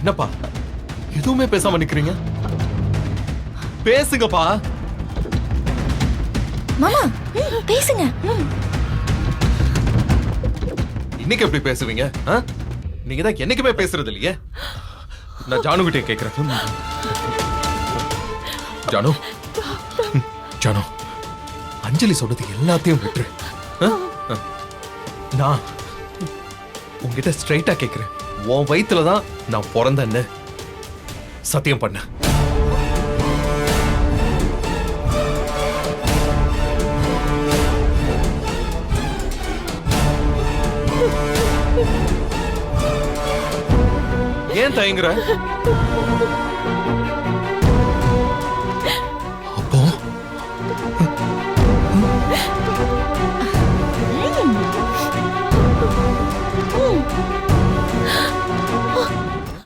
என்னப்பா எதுவுமே பேசாம நிக்கிறீங்க? பேசுங்கப்பா. மாமா பேசுங்க. இன்னைக்கு எப்படி பேசுவீங்க? நீங்க தான் என்னைக்குமே பேசுறது இல்லையே. நான் ஜானு கிட்டே கேக்குறேன். ஜானு, ஜானு, அஞ்சலி சொன்னது எல்லாத்தையும் விட்டுரு. நான் உன்கிட்ட ஸ்ட்ரைட்டா கேக்குறேன். உன் வயிற்றுலதான் நான் பிறந்தேன்னு சத்தியம் பண்ண. ஏன் தயங்குற?